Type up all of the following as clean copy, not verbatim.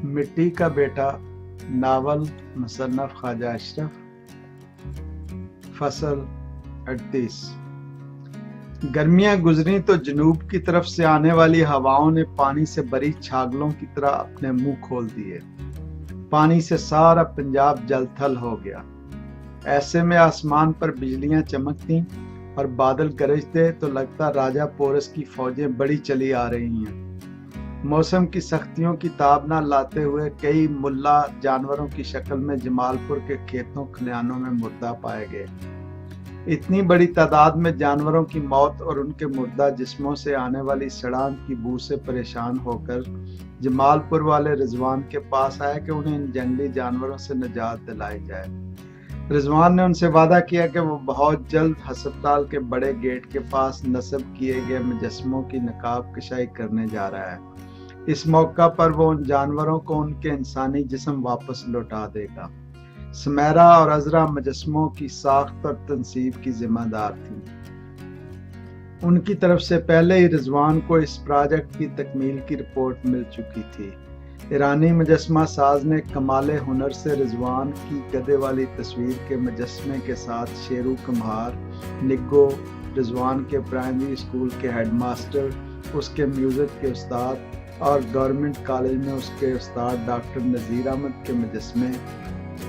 مٹی کا بیٹا ناول مصنف خواجہ اشرف فصل 38۔ گرمیاں گزری تو جنوب کی طرف سے آنے والی ہواؤں نے پانی سے بری چھاگلوں کی طرح اپنے منہ کھول دیے۔ پانی سے سارا پنجاب جل تھل ہو گیا۔ ایسے میں آسمان پر بجلیاں چمکتیں اور بادل گرجتے تو لگتا راجہ پورس کی فوجیں بڑی چلی آ رہی ہیں۔ موسم کی سختیوں کی تاب نہ لاتے ہوئے کئی ملا جانوروں کی شکل میں جمال پور کے کھیتوں کھلیانوں میں مردہ پائے گئے۔ اتنی بڑی تعداد میں جانوروں کی موت اور ان کے مردہ جسموں سے آنے والی سڑان کی بو سے پریشان ہو کر جمال پور والے رضوان کے پاس آئے کہ انہیں ان جنگلی جانوروں سے نجات دلائی جائے۔ رضوان نے ان سے وعدہ کیا کہ وہ بہت جلد ہسپتال کے بڑے گیٹ کے پاس نصب کیے گئے مجسموں کی نقاب کشائی کرنے جا رہا ہے۔ اس موقع پر وہ ان جانوروں کو ان کے انسانی جسم واپس لوٹا دے گا۔ سمیرا اور عذرا مجسموں کی ساخت اور تنصیب کی ذمہ دار تھیں۔ ان کی طرف سے پہلے ہی رضوان کو اس پروجیکٹ کی تکمیل کی رپورٹ مل چکی تھی۔ ایرانی مجسمہ ساز نے کمال ہنر سے رضوان کی گدے والی تصویر کے مجسمے کے ساتھ شیرو کمہار، نگو، رضوان کے پرائمری اسکول کے ہیڈ ماسٹر، اس کے میوزک کے استاد اور گورنمنٹ کالج میں اس کے استاد ڈاکٹر نذیر احمد کے مجسمے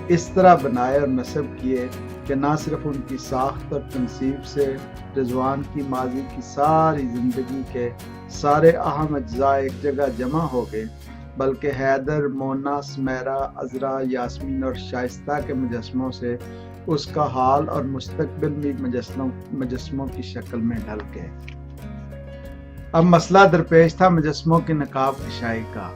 اس طرح بنائے اور نصب کیے کہ نہ صرف ان کی ساخت اور تنصیب سے رضوان کی ماضی کی ساری زندگی کے سارے اہم اجزاء ایک جگہ جمع ہو گئے، بلکہ حیدر، مونا، سمیرا، عذرا، یاسمین اور شائستہ کے مجسموں سے اس کا حال اور مستقبل بھی مجسموں کی شکل میں ڈھل گئے۔ اب مسئلہ درپیش تھا مجسموں کی نقاب کشائی کا۔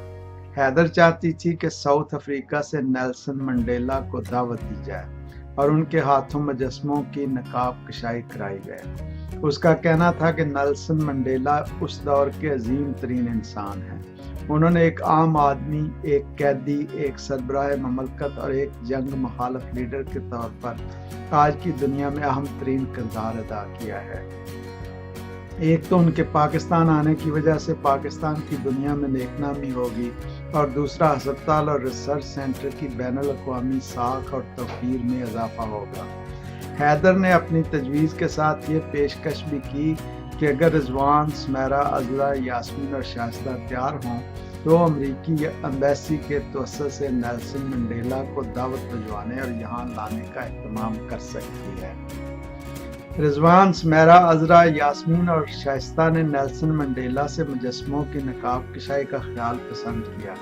حیدر چاہتی تھی کہ ساؤتھ افریقہ سے نیلسن منڈیلا کو دعوت دی جائے اور ان کے ہاتھوں مجسموں کی نقاب کشائی کرائی جائے۔ اس کا کہنا تھا کہ نیلسن منڈیلا اس دور کے عظیم ترین انسان ہیں۔ انہوں نے ایک عام آدمی، ایک قیدی، ایک سربراہ مملکت اور ایک جنگ مخالف لیڈر کے طور پر آج کی دنیا میں اہم ترین کردار ادا کیا ہے۔ ایک تو ان کے پاکستان آنے کی وجہ سے پاکستان کی دنیا میں نیک نامی ہوگی اور دوسرا ہسپتال اور ریسرچ سینٹر کی بین الاقوامی ساکھ اور توقیر میں اضافہ ہوگا۔ حیدر نے اپنی تجویز کے ساتھ یہ پیشکش بھی کی کہ اگر رضوان، سمیرا، عذرا، یاسمین اور شائستہ تیار ہوں تو امریکی ایمبیسی کے توسط سے نیلسن منڈیلا کو دعوت بھجوانے اور یہاں لانے کا اہتمام کر سکتی ہے۔ رضوان، سمیرا، عذرا، یاسمین اور شائستہ نے نیلسن منڈیلا سے مجسموں کی نقاب کشائی کا خیال پسند کیا،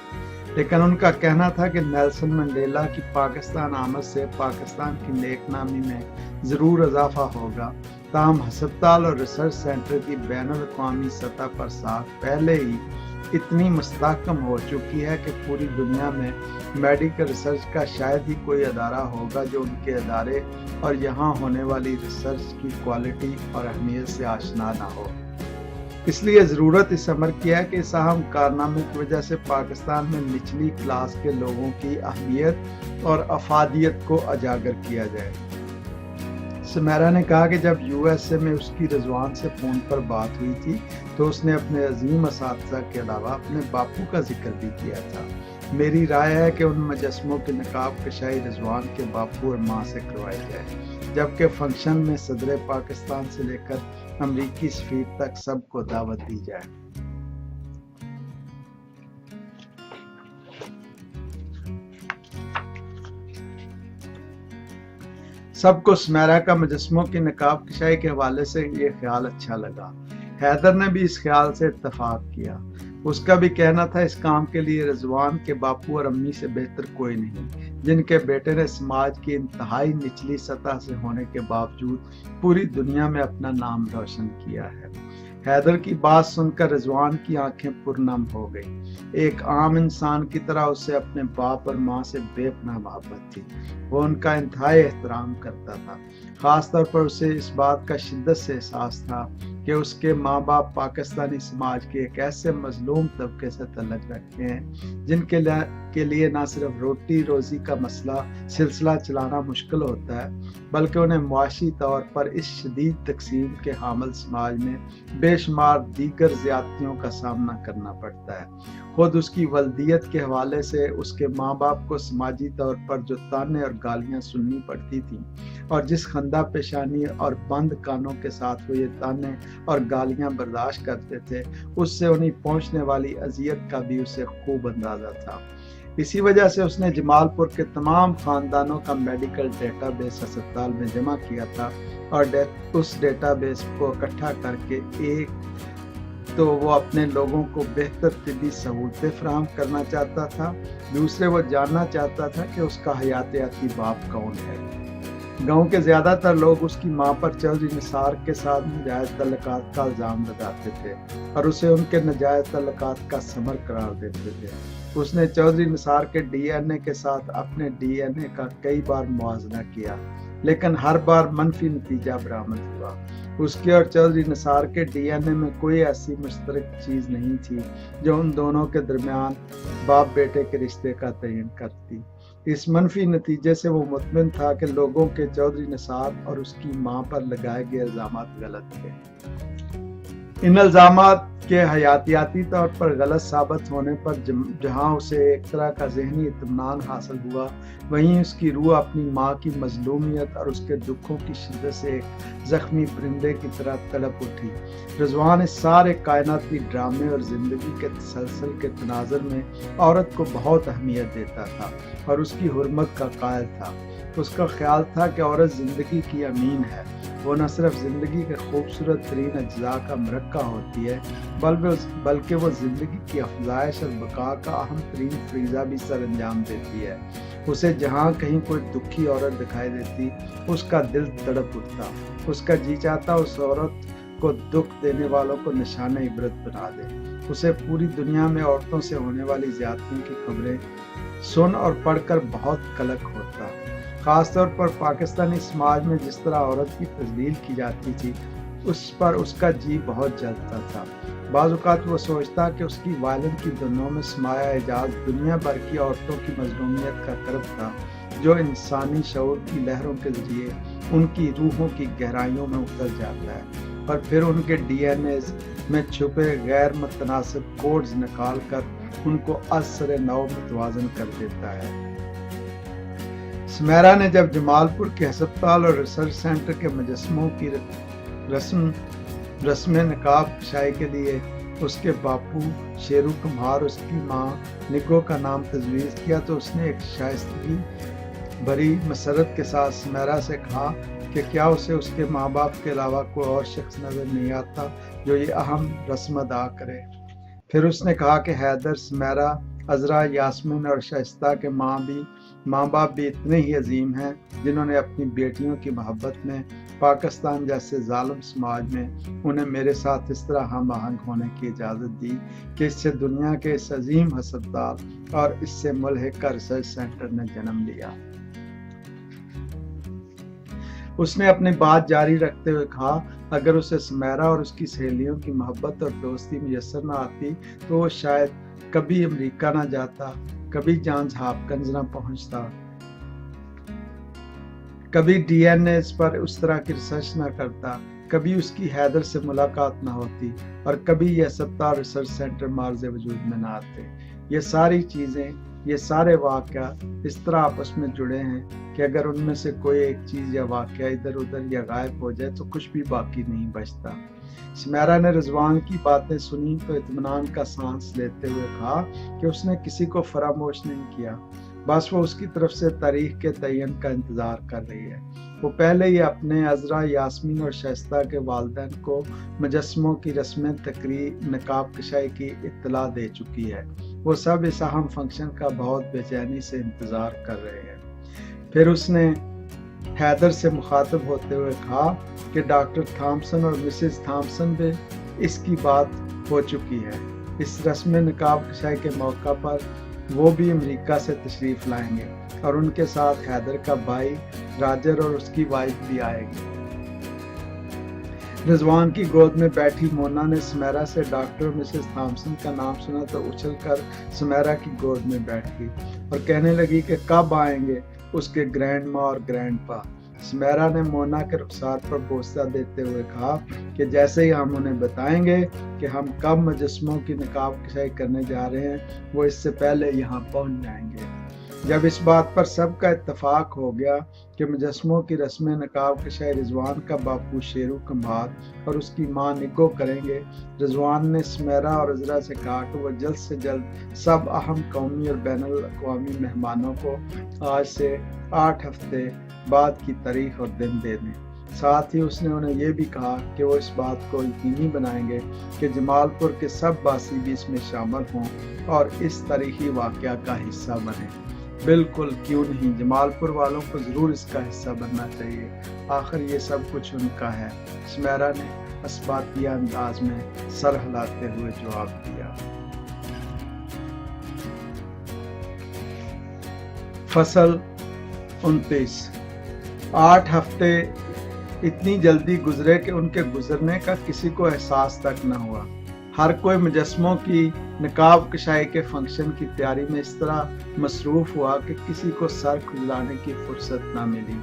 لیکن ان کا کہنا تھا کہ نیلسن منڈیلا کی پاکستان آمد سے پاکستان کی نیک نامی میں ضرور اضافہ ہوگا۔ تاہم ہسپتال اور ریسرچ سینٹر کی بین الاقوامی سطح پر ساکھ پہلے ہی اتنی مستحکم ہو چکی ہے کہ پوری دنیا میں میڈیکل ریسرچ کا شاید ہی کوئی ادارہ ہوگا جو ان کے ادارے اور یہاں ہونے والی ریسرچ کی کوالٹی اور اہمیت سے آشنا نہ ہو۔ اس لیے ضرورت اس امر کی ہے کہ اس اہم کارنامے کی وجہ سے پاکستان میں نچلی کلاس کے لوگوں کی اہمیت اور افادیت کو اجاگر کیا جائے۔ سمیرا نے کہا کہ جب یو ایس اے میں اس کی رضوان سے فون پر بات ہوئی تھی تو اس نے اپنے عظیم اساتذہ کے علاوہ اپنے باپو کا ذکر بھی کیا تھا۔ میری رائے ہے کہ ان مجسموں کی نقاب کشائی رضوان کے باپو اور ماں سے کروائی جائے، جبکہ فنکشن میں صدر پاکستان سے لے کر امریکی سفیر تک سب کو دعوت دی جائے۔ سب کو سمیرا کا مجسموں کی نقاب کشائی کے حوالے سے یہ خیال اچھا لگا۔ حیدر نے بھی اس خیال سے اتفاق کیا۔ اس کا بھی کہنا تھا اس کام کے لیے رضوان کے باپو اور امی سے بہتر کوئی نہیں، جن کے بیٹے نے سماج کی انتہائی نچلی سطح سے ہونے کے باوجود پوری دنیا میں اپنا نام روشن کیا ہے۔ حیدر کی بات سن کر رضوان کی آنکھیں پرنم ہو گئیں۔ ایک عام انسان کی طرح اسے اپنے باپ اور ماں سے بے پناہ محبت تھی۔ وہ ان کا انتہائی احترام کرتا تھا۔ خاص طور پر اسے اس بات کا شدت سے احساس تھا کہ اس کے ماں باپ پاکستانی سماج کے ایک ایسے مظلوم طبقے سے تعلق رکھتے ہیں کے لیے نہ صرف روٹی روزی کا سلسلہ چلانا مشکل ہوتا ہے بلکہ انہیں معاشی طور پر اس شدید تقسیم کے حامل سماج میں بے شمار دیگر زیادتیوں کا سامنا کرنا پڑتا ہے۔ خود اس کی ولدیت کے حوالے سے اس کے ماں باپ کو سماجی طور پر جو تانے اور گالیاں سننی پڑتی تھیں اور جس خندہ پیشانی اور بند کانوں کے ساتھ وہ یہ تانے اور گالیاں برداشت کرتے تھے، اس سے انہیں پہنچنے والی اذیت کا بھی اسے خوب اندازہ تھا۔ اسی وجہ سے اس نے جمال پور کے تمام خاندانوں کا میڈیکل ڈیٹا بیس ہسپتال میں جمع کیا تھا اور اس ڈیٹا بیس کو اکٹھا کر کے ایک تو وہ اپنے لوگوں کو بہتر طبی سہولتیں فراہم کرنا چاہتا تھا، دوسرے وہ جاننا چاہتا تھا کہ اس کا حیاتیاتی باپ کون ہے۔ گاؤں کے زیادہ تر لوگ اس کی ماں پر چودھری نثار کے ساتھ ناجائز تعلقات کا الزام لگاتے تھے اور اسے ان کے ناجائز تعلقات کا ثمر قرار دیتے تھے۔ اس نے چودھری نثار کے ڈی این اے کے ساتھ اپنے ڈی این اے کا کئی بار موازنہ کیا لیکن ہر بار منفی نتیجہ برآمد ہوا۔ اس کے اور چودھری نثار کے ڈی این اے میں کوئی ایسی مشترک چیز نہیں تھی جو ان دونوں کے درمیان باپ بیٹے کے رشتے کا تعین کرتی۔ اس منفی نتیجے سے وہ مطمئن تھا کہ لوگوں کے چودھری نثار اور اس کی ماں پر لگائے گئے الزامات غلط تھے۔ ان الزامات کے حیاتیاتی طور پر غلط ثابت ہونے پر جہاں اسے ایک طرح کا ذہنی اطمینان حاصل ہوا، وہیں اس کی روح اپنی ماں کی مظلومیت اور اس کے دکھوں کی شدت سے ایک زخمی پرندے کی طرح تڑپ اٹھی۔ رضوان اس سارے کائناتی ڈرامے اور زندگی کے تسلسل کے تناظر میں عورت کو بہت اہمیت دیتا تھا اور اس کی حرمت کا قائل تھا۔ اس کا خیال تھا کہ عورت زندگی کی امین ہے، وہ نہ صرف زندگی کے خوبصورت ترین اجزاء کا مرکہ ہوتی ہے بلکہ وہ زندگی کی افزائش اور بقا کا اہم ترین فریضہ بھی سر انجام دیتی ہے۔ اسے جہاں کہیں کوئی دکھی عورت دکھائی دیتی، اس کا دل تڑپ اٹھتا، اس کا جی چاہتا اس عورت کو دکھ دینے والوں کو نشانہ عبرت بنا دے۔ اسے پوری دنیا میں عورتوں سے ہونے والی زیادتیوں کی خبریں سن اور پڑھ کر بہت قلق ہوتا، خاص طور پر پاکستانی سماج میں جس طرح عورت کی تذلیل کی جاتی تھی اس پر اس کا جی بہت جلتا تھا۔ بعض اوقات وہ سوچتا کہ اس کی والد کی دنوں میں سمایا اعجاز دنیا بھر کی عورتوں کی مظلومیت کا کرب تھا جو انسانی شعور کی لہروں کے ذریعے ان کی روحوں کی گہرائیوں میں اتر جاتا ہے اور پھر ان کے ڈی این ایز میں چھپے غیر متناسب کوڈز نکال کر ان کو از سر نو متوازن کر دیتا ہے۔ سمیرا نے جب جمال پور کے ہسپتال اور ریسرچ سینٹر کے مجسموں کی رسم نقاب کشائی کے لیے اس کے باپو شیرو کمہار اس کی ماں نگو کا نام تجویز کیا تو اس نے ایک شائستگی بھری مسرت کے ساتھ سمیرا سے کہا کہ کیا اسے اس کے ماں باپ کے علاوہ کوئی اور شخص نظر نہیں آتا جو یہ اہم رسم ادا کرے۔ پھر اس نے کہا کہ حیدر، سمیرا، عذرا، یاسمین اور شائستہ کے ماں باپ بھی اتنے ہی عظیم ہیں جنہوں نے اپنی بیٹیوں کی محبت میں پاکستان جیسے ظالم سماج میں انہیں میرے ساتھ اس طرح ہم آہنگ ہونے کی اجازت دی کہ اس سے دنیا کے اس عظیم ہسپتال اور اس سے ملحقہ ریسرچ سینٹر نے جنم لیا۔ اس نے اپنی بات جاری رکھتے ہوئے کہا اگر اسے سمیرا اور اس کی سہیلیوں کی محبت اور دوستی میسر نہ آتی تو وہ شاید کبھی امریکہ نہ جاتا، کبھی جانز ہاپکنز نہ پہنچتا، کبھی ڈی این ایز پر اس طرح کی ریسرچ نہ کرتا، کبھی اس کی حیدر سے ملاقات نہ ہوتی اور کبھی یہ ہسپتال ریسرچ سینٹر معرض وجود میں نہ آتے۔ یہ ساری چیزیں، یہ سارے واقعات اس طرح آپس میں جڑے ہیں کہ اگر ان میں سے کوئی ایک چیز یا واقعہ ادھر ادھر یا غائب ہو جائے تو کچھ بھی باقی نہیں بچتا۔ سمیرا نے رضوان کی باتیں سنی تو اطمینان کا سانس لیتے ہوئے کہا کہ اس نے کسی کو فراموش نہیں کیا، بس وہ اس کی طرف سے تاریخ کے تعین کا انتظار کر رہی ہے۔ وہ پہلے ہی اپنے عذرا، یاسمین اور شائستہ کے والدین کو مجسموں کی رسم تقریب نقاب کشائی کی اطلاع دے چکی ہے۔ وہ سب اس اہم فنکشن کا بہت بے چینی سے انتظار کر رہے ہیں۔ پھر اس نے حیدر سے مخاطب ہوتے ہوئے کہا کہ ڈاکٹر تھامسن اور مسز تھامسن بھی اس کی بات ہو چکی ہے۔ اس رسم نقاب کشائی کے موقع پر وہ بھی امریکہ سے تشریف لائیں گے اور ان کے ساتھ حیدر کا بھائی راجر اور اس کی وائف بھی آئے گی۔ رضوان کی گود میں بیٹھی مونا نے سمیرا سے ڈاکٹر مسز تھامسن کا نام سنا تو اچھل کر سمیرا کی گود میں بیٹھ گئی اور کہنے لگی کہ کب آئیں گے اس کے گرینڈ ماں اور گرینڈ پا۔ سمیرا نے مونا کے رخسار پر بوسہ دیتے ہوئے کہا کہ جیسے ہی ہم انہیں بتائیں گے کہ ہم کب مجسموں کی نقاب کشائی کرنے جا رہے ہیں وہ اس سے پہلے یہاں پہنچ جائیں گے۔ جب اس بات پر سب کا اتفاق ہو گیا کہ مجسموں کی رسم نقاب کشائی رضوان کا باپو شیرو کمبھار اور اس کی ماں نگو کریں گے، رضوان نے سمیرا اور عذرا سے کہا کہ وہ جلد سے جلد سب اہم قومی اور بین الاقوامی مہمانوں کو آج سے 8 ہفتے بعد کی تاریخ اور دن دے دیں۔ ساتھ ہی اس نے انہیں یہ بھی کہا کہ وہ اس بات کو یقینی بنائیں گے کہ جمال پور کے سب باسی بھی اس میں شامل ہوں اور اس تاریخی واقعہ کا حصہ بنیں۔ بالکل، کیوں نہیں، جمال پور والوں کو ضرور اس کا حصہ بننا چاہیے، آخر یہ سب کچھ ان کا ہے، سمیرا نے اسباتیہ انداز میں سر ہلاتے ہوئے جواب دیا۔ فصل 29۔ 8 ہفتے اتنی جلدی گزرے کہ ان کے گزرنے کا کسی کو احساس تک نہ ہوا۔ ہر کوئی مجسموں کی نقاب کشائی کے فنکشن کی تیاری میں اس طرح مصروف ہوا کہ کسی کو سر کھجلانے کی فرصت نہ ملی۔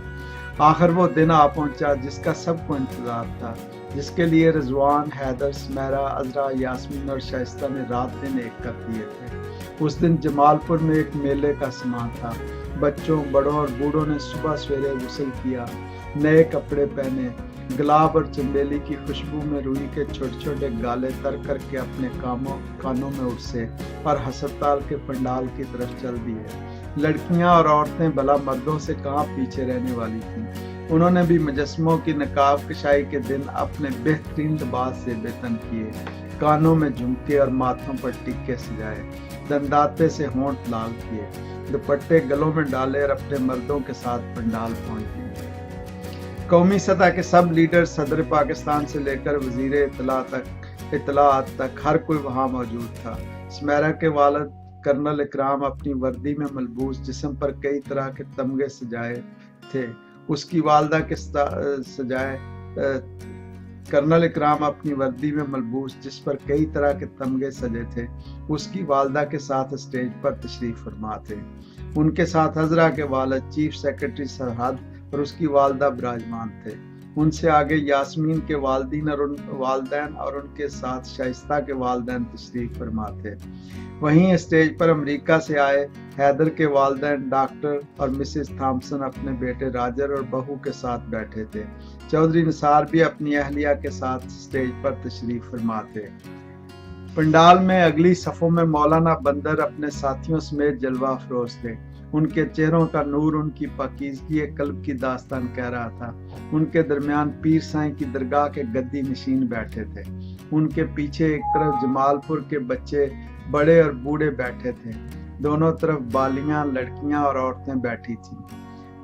آخر وہ دن آ پہنچا جس کا سب کو انتظار تھا، جس کے لیے رضوان، حیدر، سمیرا، عذرا، یاسمین اور شائستہ نے رات دن ایک کر دیے تھے۔ اس دن جمال پور میں ایک میلے کا سماں تھا۔ بچوں، بڑوں اور بوڑھوں نے صبح سویرے غسل کیا، نئے کپڑے پہنے، گلاب اور چنبیلی کی خوشبو میں روئی کے چھوٹے چھوٹے گالے تر کر کے اپنے کانوں میں اڑسے اور ہسپتال کے پنڈال کی طرف چل دیے۔ لڑکیاں اور عورتیں بھلا مردوں سے کہاں پیچھے رہنے والی تھیں۔ انہوں نے بھی مجسموں کی نقاب کشائی کے دن اپنے بہترین لباس سے بےتن کیے، کانوں میں جھمکے اور ماتھوں پر ٹکے سجائے، دنداتے سے ہونٹ لال کیے، دوپٹے گلوں میں ڈالے اور اپنے مردوں کے ساتھ پنڈال پہنچ گئے۔ قومی سطح کے سب لیڈر، صدر پاکستان سے لے کر وزیر اطلاعات تک ہر کوئی وہاں موجود تھا۔ سمیرا کے والد کرنل اکرام اپنی وردی میں ملبوس، جسم پر کئی طرح کے تمغے سجائے تھے۔ اس کی والدہ کے کرنل اکرام اپنی وردی میں ملبوس، جس پر کئی طرح کے تمغے سجے تھے، اس کی والدہ کے ساتھ اسٹیج پر تشریف فرما تھے۔ ان کے ساتھ عذرا کے والد چیف سیکرٹری سرحد اور اس کی والدہ براجمان تھے۔ ان سے آگے یاسمین کے والدین اور ان کے ساتھ شائستہ کے والدین تشریف فرما تھے۔ وہیں اسٹیج پر امریکہ سے آئے حیدر کے والدین ڈاکٹر اور مسز تھامسن اپنے بیٹے راجر اور بہو کے ساتھ بیٹھے تھے۔ چودھری نثار بھی اپنی اہلیہ کے ساتھ اسٹیج پر تشریف فرما تھے۔ پنڈال میں اگلی صفوں میں مولانا بندر اپنے ساتھیوں سمیت جلوہ افروز تھے۔ ان کے چہروں کا نور ان کی پاکیزگی قلب کی داستان کہہ رہا تھا۔ ان کے درمیان پیر سائیں کی درگاہ کے گدی نشین بیٹھے تھے۔ ان کے پیچھے ایک طرف جمال پور کے بچے، بڑے اور بوڑھے بیٹھے تھے، دونوں طرف بالیاں، لڑکیاں اور عورتیں بیٹھی تھیں۔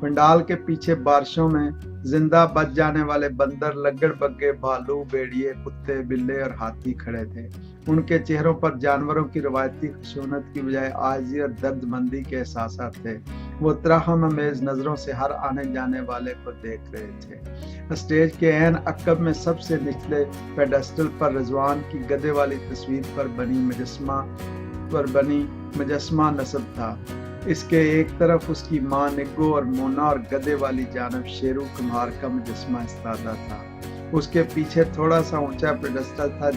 پنڈال کے پیچھے بارشوں میں زندہ بچ جانے والے بندر، لگڑ بگے، بھالو، بیڑیے، کتے، بلے اور ہاتھی کھڑے تھے۔ ان کے چہروں پر جانوروں کی روایتی خشونت کی بجائے عاجزی اور درد مندی کے احساسات تھے۔ وہ ترحم امیز نظروں سے ہر آنے جانے والے کو دیکھ رہے تھے۔ اسٹیج کے عین عقب میں سب سے نچلے پیڈسٹل پر رضوان کی گدے والی تصویر پر بنی مجسمہ نصب تھا۔ اس کے ایک طرف اس کی ماں نگو اور مونا اور گدے والی جانب شیرو کمہار کا مجسمہ استادہ تھا۔ اس کے پیچھے تھوڑا سا اونچا پیڈسٹل تھا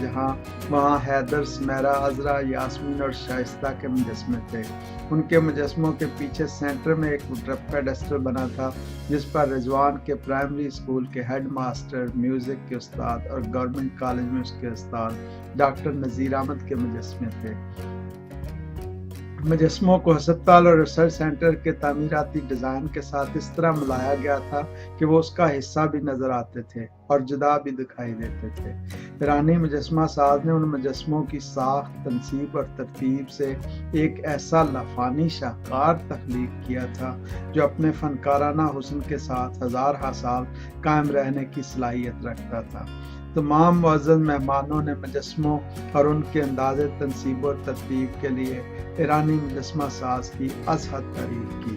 وہاں حیدر، سمیرا، عذرا، یاسمین اور شائستہ کے مجسمے تھے۔ ان کے مجسموں کے پیچھے سینٹر میں ایک پیڈسٹل بنا تھا جس پر رضوان کے پرائمری اسکول کے ہیڈ ماسٹر، میوزک کے استاد اور گورنمنٹ کالج میں اس کے استاد ڈاکٹر نذیر احمد کے مجسمے تھے۔ مجسموں کو ہسپتال اور ریسرچ سینٹر کے تعمیراتی ڈیزائن کے ساتھ اس طرح ملایا گیا تھا کہ وہ اس کا حصہ بھی نظر آتے تھے اور جدا بھی دکھائی دیتے تھے۔ ایرانی مجسمہ ساز نے ان مجسموں کی ساخت، تنصیب اور ترتیب سے ایک ایسا لافانی شاہکار تخلیق کیا تھا جو اپنے فنکارانہ حسن کے ساتھ ہزارہ سال قائم رہنے کی صلاحیت رکھتا تھا۔ تمام معزز مہمانوں نے مجسموں اور ان کے انداز تنصیب و ترتیب کے لیے ایرانی مجسمہ ساز کی از حد تعریف کی۔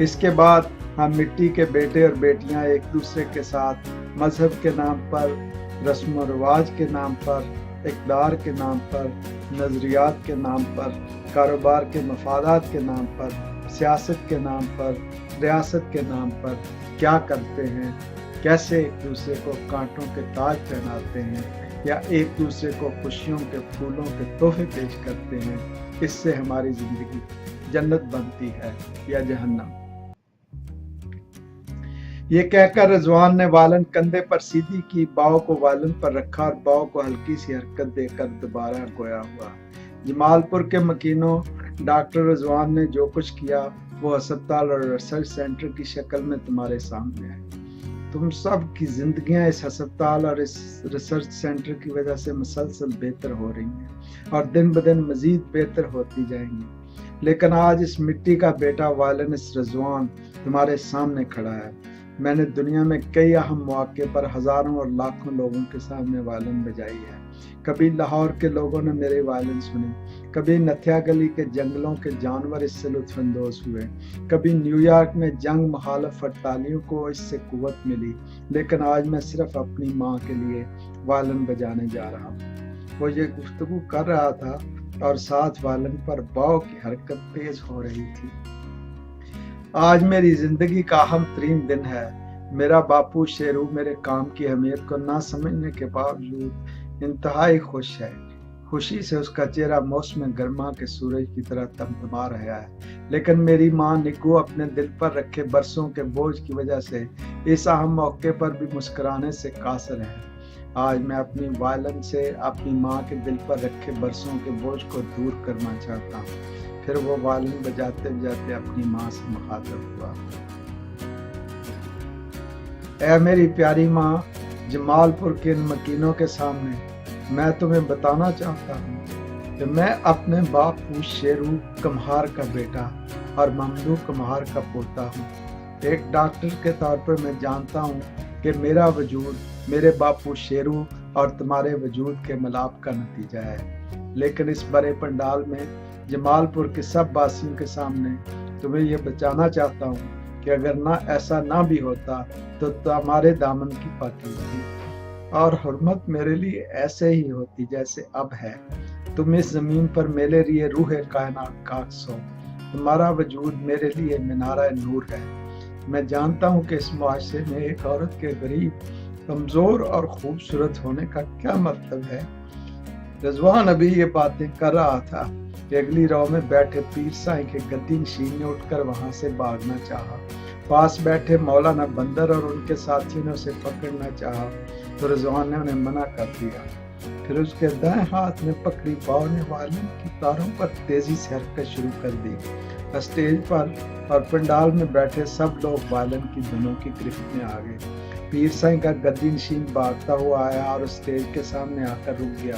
اس کے بعد ہم مٹی کے بیٹے اور بیٹیاں ایک دوسرے کے ساتھ مذہب کے نام پر، رسم و رواج کے نام پر، اقدار کے نام پر، نظریات کے نام پر، کاروبار کے مفادات کے نام پر، سیاست کے نام پر، ریاست کے نام پر کیا کرتے ہیں، کیسے ایک دوسرے کو کانٹوں کے تاج پہناتے ہیں یا ایک دوسرے کو خوشیوں کے پھولوں کے تحفے پیش کرتے ہیں، اس سے ہماری زندگی جنت بنتی ہے یا جہنم۔ یہ کہہ کر رضوان نے والن کندھے پر سیدھی کی، باؤ کو والن پر رکھا اور باؤ کو ہلکی سی حرکت دے کر دوبارہ گویا ہوا۔ جمال پور کے مکینوں، ڈاکٹر رضوان نے جو کچھ کیا وہ ہسپتال اور ریسرچ سینٹر کی شکل میں تمہارے سامنے ہے۔ تم سب کی زندگیاں اس ہسپتال اور اس ریسرچ سینٹر کی وجہ سے مسلسل بہتر ہو رہی ہیں اور دن بدن مزید بہتر ہوتی جائیں گی، لیکن آج اس مٹی کا بیٹا وائلنس رضوان تمہارے سامنے کھڑا ہے۔ میں نے دنیا میں کئی اہم مواقع پر ہزاروں اور لاکھوں لوگوں کے سامنے وائلن بجائی ہے۔ کبھی لاہور کے لوگوں نے میری وائلن سنی، کبھی نتھیا گلی کے جنگلوں کے جانور اس سے لطف اندوز ہوئے، کبھی نیو یارک میں جنگ مخالف ہڑتالیوں کو اس سے قوت ملی، لیکن آج میں صرف اپنی ماں کے لیے وائلن بجانے جا رہا ہوں۔ وہ یہ گفتگو کر رہا تھا اور ساتھ وائلن پر باؤ کی حرکت تیز ہو رہی تھی۔ آج میری زندگی کا اہم ترین دن ہے۔ میرا باپو شیرو میرے کام کی اہمیت کو نہ سمجھنے کے باوجود انتہائی خوش ہے۔ خوشی سے اس کا چہرہ موسم گرما کے سورج کی طرح تمتما رہا ہے، لیکن میری ماں نگو اپنے دل پر رکھے برسوں کے بوجھ کی وجہ سے اس اہم موقع پر بھی مسکرانے سے قاصر ہے۔ آج میں اپنی وائلن سے اپنی ماں کے دل پر رکھے برسوں کے بوجھ کو دور کرنا چاہتا ہوں۔ پھر وہ وائلن بجاتے بجاتے اپنی ماں سے مخاطب ہوا۔ اے میری پیاری ماں، جمال پور کے ان مکینوں کے سامنے میں تمہیں بتانا چاہتا ہوں کہ میں اپنے باپو شیرو کمہار کا بیٹا اور ممدو کمہار کا پوتا ہوں۔ ایک ڈاکٹر کے طور پر میں جانتا ہوں کہ میرا وجود میرے باپو شیرو اور تمہارے وجود کے ملاپ کا نتیجہ ہے، لیکن اس بڑے پنڈال میں جمال پور کے سب باسیوں کے سامنے تمہیں یہ بچانا چاہتا ہوں کہ اگر ایسا نہ بھی ہوتا تو تمہارے دامن کی پاکیزگی اور حرمت میرے لیے ایسے ہی ہوتی جیسے اب ہے۔ تم اس زمین پر میرے لیے روح کائنات کا عکس ہو، تمہارا وجود میرے لیے مینارہ نور ہے۔ میں جانتا ہوں کہ اس معاشرے میں ایک عورت کے غریب، کمزور اور خوبصورت ہونے کا کیا مطلب ہے۔ رضوان ابھی یہ باتیں کر رہا تھا کہ اگلی رو میں بیٹھے پیر سائیں کے گدی نشین نے اٹھ کر وہاں سے بھاگنا چاہا۔ پاس بیٹھے مولانا بندر اور ان کے ساتھیوں نے اسے پکڑنا چاہا تو رضوان نے انہیں منع کر دیا۔ پھر اس کے دائیں ہاتھ میں پکڑی باؤ نے وائلن کی تاروں پر تیزی سے حرکت شروع کر دی۔ اسٹیج پر اور پنڈال میں بیٹھے سب لوگ وائلن کی دھنوں کی گرفت میں آ گئے۔ پیر سائیں کا گدی نشین بھاگتا ہوا آیا اور اسٹیج کے سامنے آ کر رک گیا۔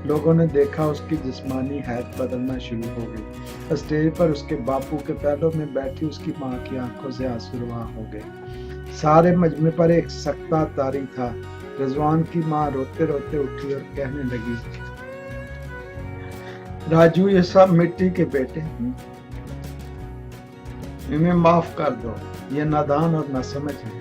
لوگوں نے دیکھا اس کی جسمانی حیثیت بدلنا شروع ہو گئی۔ اسٹیج پر اس کے باپو کے پہلو میں بیٹھی اس کی ماں کی آنکھوں سے آنسو رواں ہو گئے۔ سارے مجمع پر ایک سکتہ طاری تھا۔ رضوان کی ماں روتے روتے اٹھی اور کہنے لگی، راجو یہ سب مٹی کے بیٹے ہیں، انہیں معاف کر دو، یہ نادان اور ناسمجھ ہیں،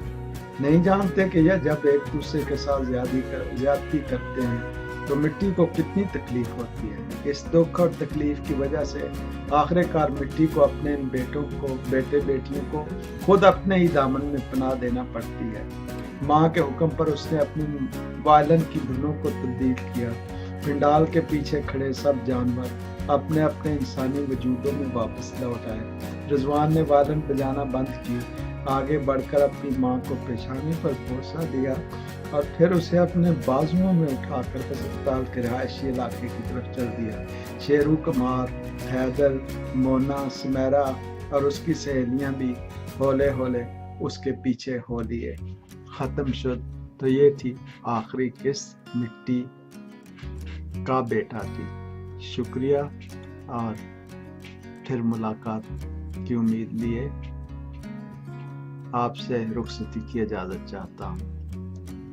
نہیں جانتے کہ یہ جب ایک دوسرے کے ساتھ زیادتی کرتے ہیں تو مٹی کو کتنی تکلیف ہوتی ہے۔ اس دکھ اور تکلیف کی وجہ سے آخر کار مٹی کو اپنے ان بیٹے بیٹیوں کو خود اپنے ہی دامن میں پناہ دینا پڑتی ہے۔ ماں کے حکم پر اس نے اپنی وائلن کی دھنوں کو تبدیل کیا۔ پنڈال کے پیچھے کھڑے سب جانور اپنے اپنے انسانی وجودوں میں واپس لوٹ آئے۔ رضوان نے وائلن بجانا بند کی، آگے بڑھ کر اپنی ماں کو پیشانی پر بوسہ دیا اور پھر اسے اپنے بازوؤں میں اٹھا کر ہسپتال کے رہائشی علاقے کی طرف چل دیا۔ شیرو کمار، حیدر، مونا، سمیرا اور اس کی سہیلیاں بھی ہولے ہولے اس کے پیچھے ہو لیے۔ ختم شد۔ تو یہ تھی آخری قسط مٹی کا بیٹا کی۔ شکریہ اور پھر ملاقات کی امید لیے آپ سے رخصتی کی اجازت چاہتا ہوں۔